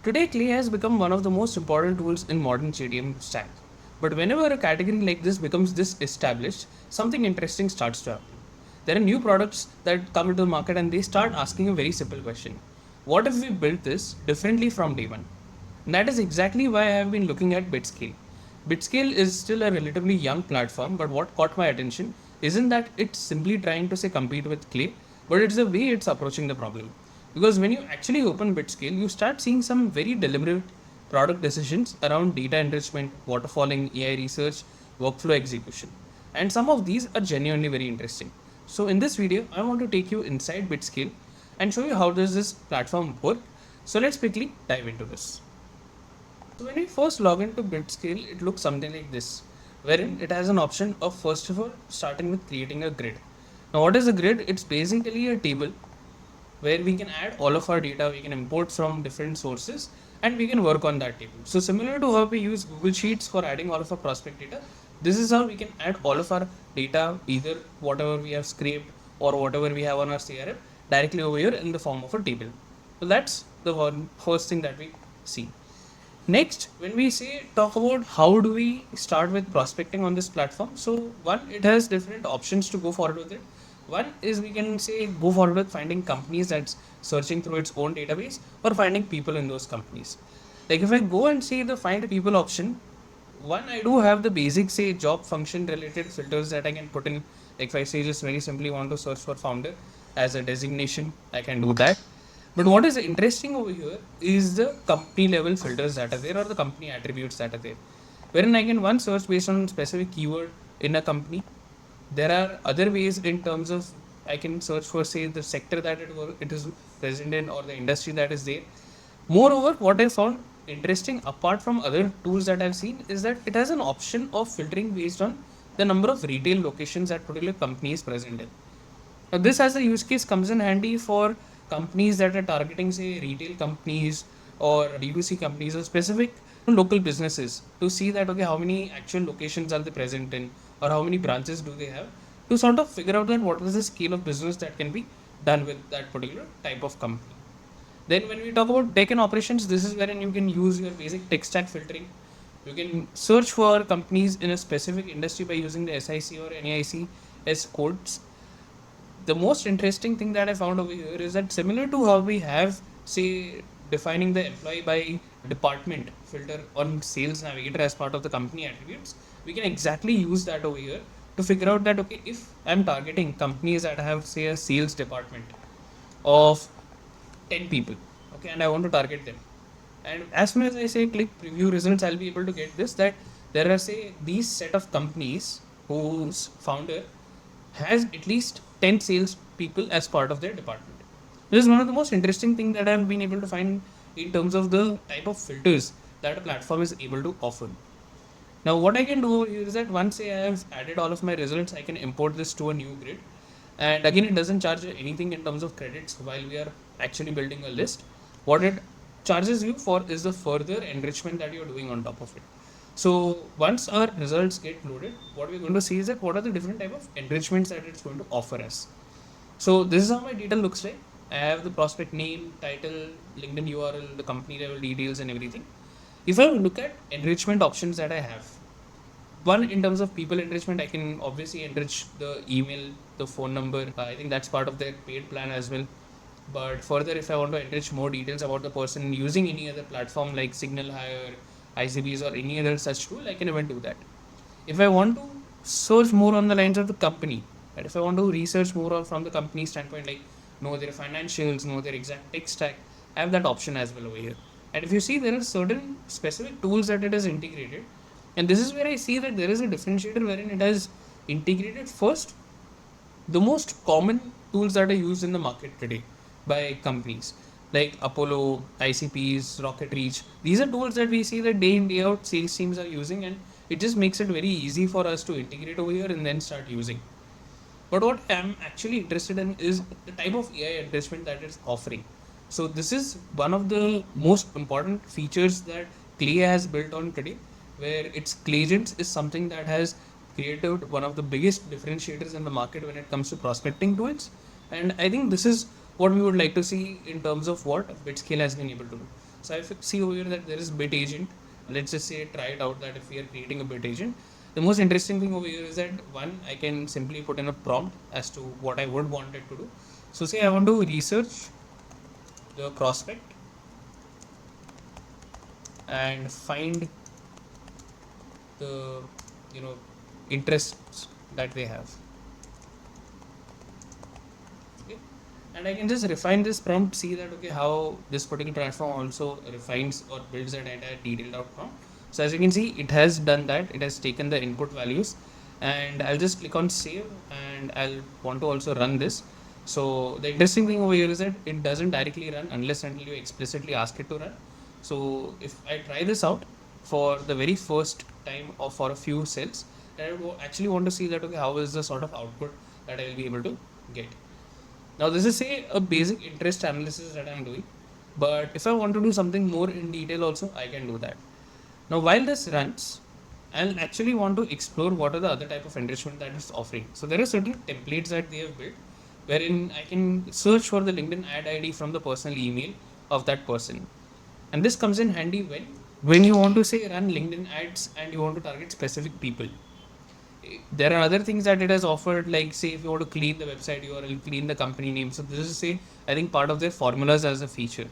Today, Clay has become one of the most important tools in modern GTM stack. But whenever a category like this becomes this established, something interesting starts to happen. There are new products that come into the market and they start asking a very simple question. What if we built this differently from day one? And that is exactly why I have been looking at Bitscale. Bitscale is still a relatively young platform, but what caught my attention isn't that it's simply trying to say compete with Clay, but it's the way it's approaching the problem. Because when you actually open Bitscale, you start seeing some very deliberate product decisions around data enrichment, waterfalling, AI research, workflow execution. And some of these are genuinely very interesting. So in this video, I want to take you inside Bitscale and show you how does this platform work. So let's quickly dive into this. So when we first log into Bitscale, it looks something like this, wherein it has an option of first of all starting with creating a grid. Now what is a grid? It's basically a table where we can add all of our data, we can import from different sources and we can work on that table. So similar to how we use Google Sheets for adding all of our prospect data, this is how we can add all of our data, either whatever we have scraped or whatever we have on our CRM directly over here in the form of a table. So that's the first thing that we see. Next, when we say talk about how do we start with prospecting on this platform, so one, it has different options to go forward with it. One is we can say go forward with finding companies that's searching through its own database or finding people in those companies. Like if I go and say the find people option, one, I do have the basic say job function related filters that I can put in. Like if I say just very simply want to search for founder as a designation, I can do that. But what is interesting over here is the company level filters that are there or the company attributes that are there. Wherein I can one search based on specific keyword in a company. There are other ways in terms of I can search for say the sector that it is present in or the industry that is there. Moreover, what I found interesting apart from other tools that I've seen is that it has an option of filtering based on the number of retail locations that particular company is present in. Now, this as a use case comes in handy for companies that are targeting, say, retail companies or D2C companies or specific local businesses to see that, okay, how many actual locations are they present in or how many branches do they have to sort of figure out that what is the scale of business that can be done with that particular type of company. Then when we talk about tech and operations, this is wherein you can use your basic tech stack filtering. You can search for companies in a specific industry by using the SIC or NAIC as codes. The most interesting thing that I found over here is that similar to how we have, say, defining the employee by department filter on sales navigator as part of the company attributes, we can exactly use that over here to figure out that, okay, if I'm targeting companies that have, say, a sales department of 10 people, okay, and I want to target them. And as soon as I say click preview results, I'll be able to get this that there are, say, these set of companies whose founder has at least 10 sales people as part of their department. This is one of the most interesting things that I've been able to find in terms of the type of filters that a platform is able to offer. Now, what I can do here is that once I have added all of my results, I can import this to a new grid. And again, it doesn't charge anything in terms of credits while we are actually building a list. What it charges you for is the further enrichment that you're doing on top of it. So once our results get loaded, what we're going to see is that what are the different type of enrichments that it's going to offer us. So this is how my data looks like. I have the prospect name, title, LinkedIn URL, the company level details and everything. If I look at enrichment options that I have, one in terms of people enrichment, I can obviously enrich the email, the phone number. I think that's part of their paid plan as well. But further, if I want to enrich more details about the person using any other platform like Signal Hire, ICBs or any other such tool, I can even do that. If I want to search more on the lines of the company, and if I want to research more from the company standpoint, like know their financials, know their exact tech stack, I have that option as well over here. And if you see, there are certain specific tools that it has integrated. And this is where I see that there is a differentiator wherein it has integrated first the most common tools that are used in the market today by companies like Apollo, ICPs, Rocket Reach. These are tools that we see that day in, day out sales teams are using, and it just makes it very easy for us to integrate over here and then start using. But what I'm actually interested in is the type of AI enrichment that it's offering. So this is one of the most important features that Clay has built on today, where its Clayagents is something that has created one of the biggest differentiators in the market when it comes to prospecting tools. And I think this is what we would like to see in terms of what Bitscale has been able to do. So if you see over here that there is bit agent, let's just say try it out that if we are creating a bit agent, the most interesting thing over here is that one, I can simply put in a prompt as to what I would want it to do. So say I want to research the prospect and find the you know interests that they have. Okay. And I can just refine this prompt, see that okay how this particular platform also refines or builds an entire detailed out prompt. So as you can see, it has done that. It has taken the input values, and I'll just click on save, and I'll want to also run this. So the interesting thing over here is that it doesn't directly run unless until you explicitly ask it to run. So if I try this out for the very first time or for a few cells, I would actually want to see that okay how is the sort of output that I will be able to get. Now this is say a basic interest analysis that I'm doing, but if I want to do something more in detail also, I can do that. Now while this runs, I'll actually want to explore what are the other type of enrichment that it's offering. So there are certain templates that they have built wherein I can search for the LinkedIn ad ID from the personal email of that person. And this comes in handy when you want to say run LinkedIn ads and you want to target specific people. There are other things that it has offered, like say if you want to clean the website URL, clean the company name. So this is say I think part of their formulas as a feature.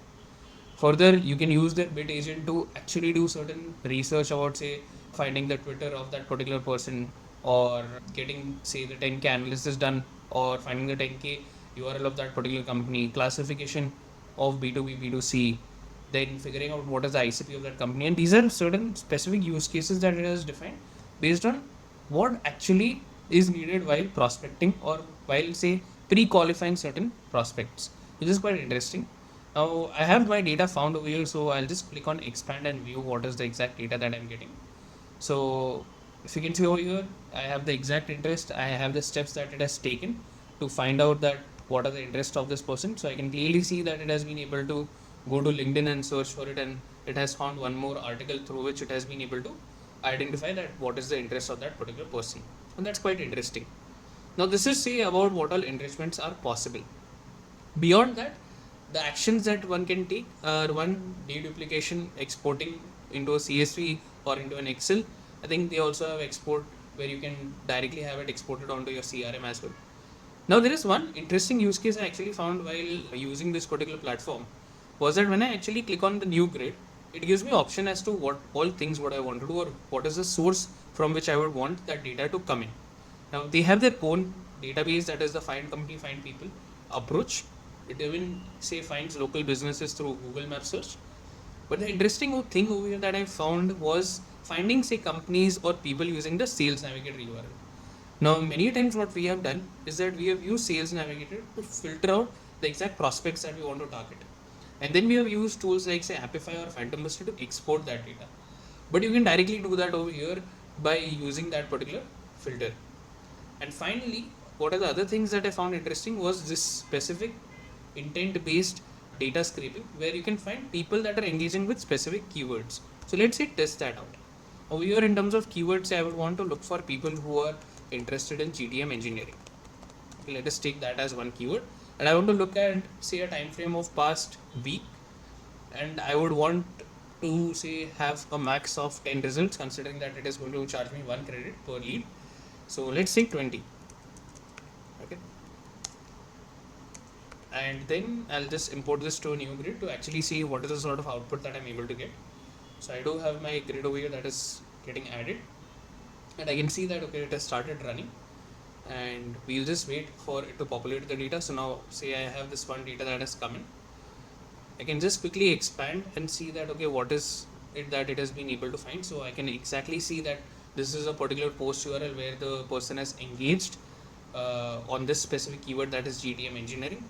Further, you can use their bit agent to actually do certain research about say finding the Twitter of that particular person, or getting say the 10K analysis done, or finding the 10K URL of that particular company, classification of B2B, B2C, then figuring out what is the ICP of that company. And these are certain specific use cases that it has defined based on what actually is needed while prospecting or while say pre-qualifying certain prospects, which is quite interesting. Now I have my data found over here, so I'll just click on expand and view what is the exact data that I'm getting. So if you can see over here, I have the exact interest, I have the steps that it has taken to find out that what are the interests of this person. So I can clearly see that it has been able to go to LinkedIn and search for it, and it has found one more article through which it has been able to identify that what is the interest of that particular person. And that's quite interesting. Now this is say about what all enrichments are possible. Beyond that, the actions that one can take are one, deduplication, exporting into a CSV or into an Excel. I think they also have export where you can directly have it exported onto your CRM as well. Now there is one interesting use case I actually found while using this particular platform, was that when I actually click on the new grid, it gives me option as to what all things what I want to do, or what is the source from which I would want that data to come in. Now they have their own database, that is the find company, find people approach. It even say finds local businesses through Google Map search. But the interesting thing over here that I found was finding say companies or people using the Sales Navigator URL. Now many times what we have done is that we have used Sales Navigator to filter out the exact prospects that we want to target. And then we have used tools like say Amplify or Phantom Buster to export that data. But you can directly do that over here by using that particular filter. And finally, what are the other things that I found interesting was this specific intent based data scraping, where you can find people that are engaging with specific keywords. So let's say test that out. Over here in terms of keywords, I would want to look for people who are interested in GTM engineering. Okay, let us take that as one keyword. And I want to look at say a time frame of past week, and I would want to say have a max of 10 results, considering that it is going to charge me 1 credit per lead. So let's say 20. Okay. And then I'll just import this to a new grid to actually see what is the sort of output that I'm able to get. So I do have my grid over here that is getting added, and I can see that okay it has started running, and we'll just wait for it to populate the data. So now say I have this one data that has come in, I can just quickly expand and see that okay what is it that it has been able to find. So I can exactly see that this is a particular post URL where the person has engaged on this specific keyword, that is GTM engineering,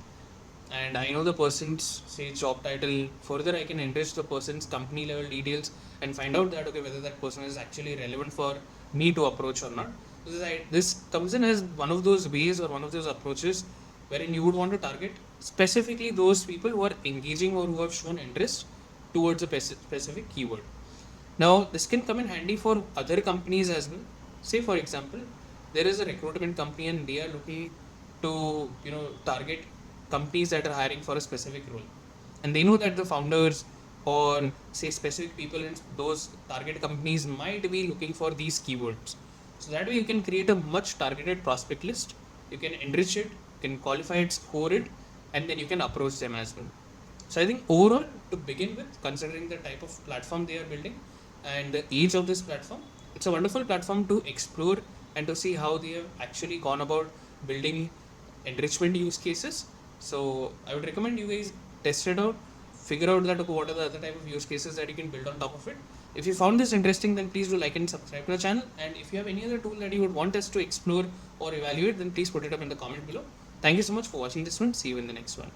and I know the person's say job title. Further, I can enrich the person's company level details and find out that okay whether that person is actually relevant for me to approach or not. This comes in as one of those ways or one of those approaches wherein you would want to target specifically those people who are engaging or who have shown interest towards a specific keyword. Now this can come in handy for other companies as well. Say for example, there is a recruitment company and they are looking to target companies that are hiring for a specific role, and they know that the founders or say specific people in those target companies might be looking for these keywords. So that way you can create a much targeted prospect list. You can enrich it, you can qualify it, score it, and then you can approach them as well. So I think overall, to begin with, considering the type of platform they are building and the age of this platform, it's a wonderful platform to explore and to see how they have actually gone about building enrichment use cases. So I would recommend you guys test it out, figure out that what are the other type of use cases that you can build on top of it. If you found this interesting, then please do like and subscribe to the channel. And if you have any other tool that you would want us to explore or evaluate, then please put it up in the comment below. Thank you so much for watching this one. See you in the next one.